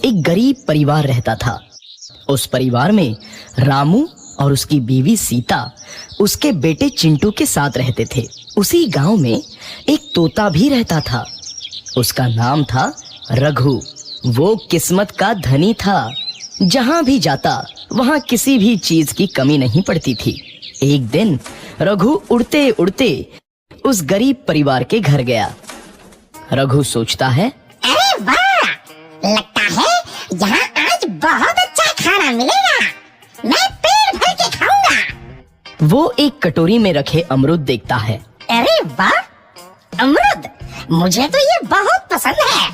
एक गरीब परिवार रहता था। उस परिवार में रामू और उसकी बीवी सीता उसके बेटे चिंटू के साथ रहते थे। उसी गांव में एक तोता भी रहता था। उसका नाम था रघु। वो किस्मत का धनी था। जहां भी जाता वहां किसी भी चीज की कमी नहीं पड़ती थी। एक दिन रघु उड़ते उड़ते उस गरीब परिवार के घर गया। रघु सोचता है, अरे वाह, लगता है यहाँ आज बहुत अच्छा खाना मिलेगा। मैं पेट भर के खाऊंगा। वो एक कटोरी में रखे अमरूद देखता है। अरे वाह, अमरूद, मुझे तो ये बहुत पसंद है।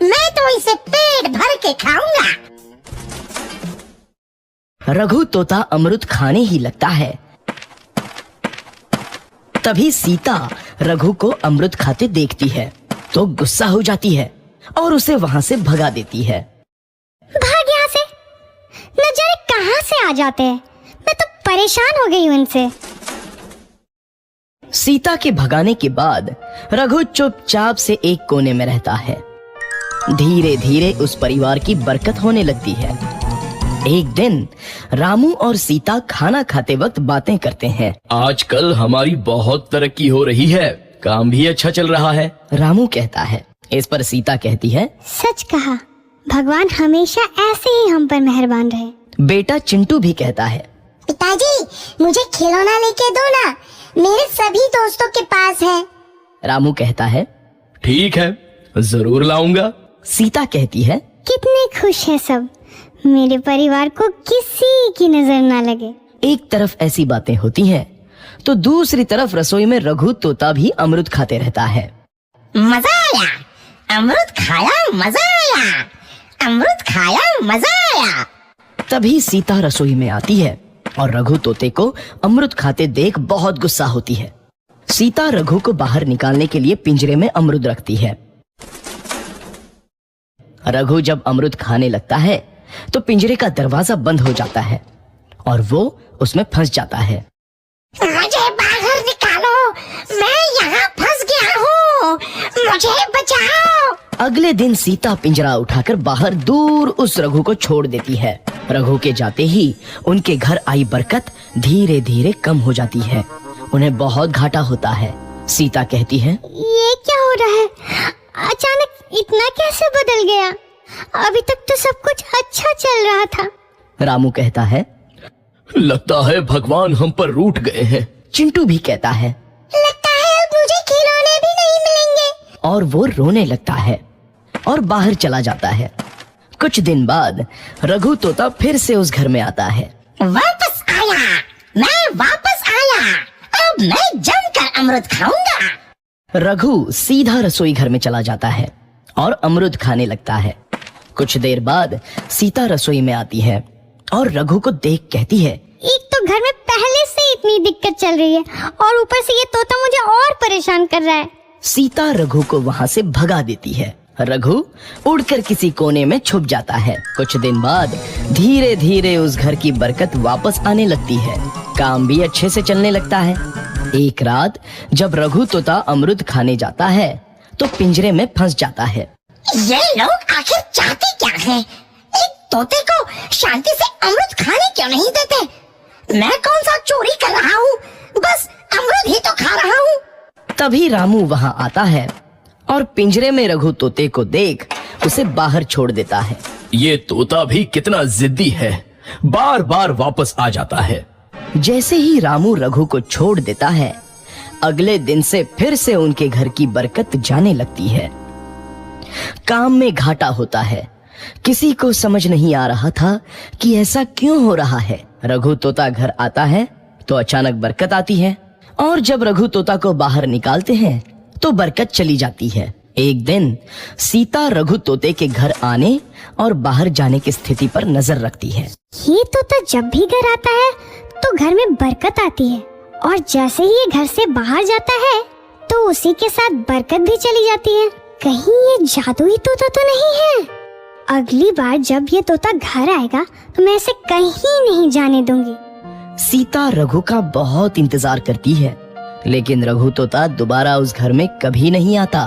मैं तो इसे पेट भर के खाऊंगा। रघु तोता अमरूद खाने ही लगता है। तभी सीता रघु को अमरूद खाते देखती है तो गुस्सा हो जाती है और उसे वहां से भगा देती है। भाग यहाँ से, न जाने कहां से आ जाते हैं। मैं तो परेशान हो गई हूँ इनसे। सीता के भगाने के बाद रघु चुपचाप से एक कोने में रहता है। धीरे धीरे उस परिवार की बरकत होने लगती है। एक दिन रामू और सीता खाना खाते वक्त बातें करते हैं। आजकल हमारी बहुत तरक्की हो रही है, काम भी अच्छा चल रहा है। रामू कहता है। इस पर सीता कहती है, सच कहा, भगवान हमेशा ऐसे ही हम पर मेहरबान रहे। बेटा चिंटू भी कहता है, पिताजी, मुझे खिलौना लेके दो ना, मेरे सभी दोस्तों के पास है। रामू कहता है, ठीक है, जरूर लाऊंगा। सीता कहती है, कितने खुश है सब, मेरे परिवार को किसी की नजर ना लगे। एक तरफ ऐसी बातें होती हैं तो दूसरी तरफ रसोई में रघु तोता भी अमरूद खाते रहता है। मजा आया, अमरूद खाया, मजा आया, अमरूद खाया, मजा आया। तभी सीता रसोई में आती है और रघु तोते को अमरूद खाते देख बहुत गुस्सा होती है। सीता रघु को बाहर निकालने के लिए पिंजरे में अमरूद रखती है। रघु जब अमरूद खाने लगता है तो पिंजरे का दरवाजा बंद हो जाता है और वो उसमें फंस जाता है। मुझे बाहर निकालो, मैं यहाँ फंस गया हूँ, मुझे बचाओ। अगले दिन सीता पिंजरा उठाकर बाहर दूर उस रघु को छोड़ देती है। रघु के जाते ही उनके घर आई बरकत धीरे धीरे कम हो जाती है। उन्हें बहुत घाटा होता है। सीता कहती है, ये क्या हो रहा है, अचानक इतना कैसे बदल गया? अभी तक तो सब कुछ अच्छा चल रहा था। रामू कहता है, लगता है भगवान हम पर रूठ गए हैं। चिंटू भी कहता है, लगता है अब मुझे खिलौने भी नहीं मिलेंगे। और वो रोने लगता है और बाहर चला जाता है। कुछ दिन बाद रघु तोता फिर से उस घर में आता है। वापस आया, मैं वापस आया, अब मैं जमकर अमरूद खाऊंगा। रघु सीधा रसोई घर में चला जाता है और अमरूद खाने लगता है। कुछ देर बाद सीता रसोई में आती है और रघु को देख कहती है, एक तो घर में पहले से इतनी दिक्कत चल रही है और ऊपर से ये तोता मुझे और परेशान कर रहा है। सीता रघु को वहां से भगा देती है। रघु उड़कर किसी कोने में छुप जाता है। कुछ दिन बाद धीरे धीरे उस घर की बरकत वापस आने लगती है। काम भी अच्छे से चलने लगता है। एक रात जब रघु तोता अमरूद खाने जाता है तो पिंजरे में फंस जाता है। ये लोग आखिर चाहते क्या हैं? एक तोते को शांति से अमरूद खाने क्यों नहीं देते? मैं कौन सा चोरी कर रहा हूँ? बस अमरूद ही तो खा रहा हूँ। तभी रामू वहां आता है और पिंजरे में रघु तोते को देख उसे बाहर छोड़ देता है। ये तोता भी कितना जिद्दी है, बार बार वापस आ जाता है। जैसे ही रामू रघु को छोड़ देता है, अगले दिन से फिर से उनके घर की बरकत जाने लगती है। काम में घाटा होता है। किसी को समझ नहीं आ रहा था कि ऐसा क्यों हो रहा है। रघु तोता घर आता है तो अचानक बरकत आती है और जब रघु तोता को बाहर निकालते हैं तो बरकत चली जाती है। एक दिन सीता रघु तोते के घर आने और बाहर जाने की स्थिति पर नजर रखती है। ये तोता जब भी घर आता है तो घर में बरकत आती है और जैसे ही ये घर से बाहर जाता है तो उसी के साथ बरकत भी चली जाती है। कहीं ये जादुई तोता तो नहीं है? अगली बार जब ये तोता घर आएगा तो मैं इसे कहीं नहीं जाने दूंगी। सीता रघु का बहुत इंतजार करती है लेकिन रघु तोता दोबारा उस घर में कभी नहीं आता।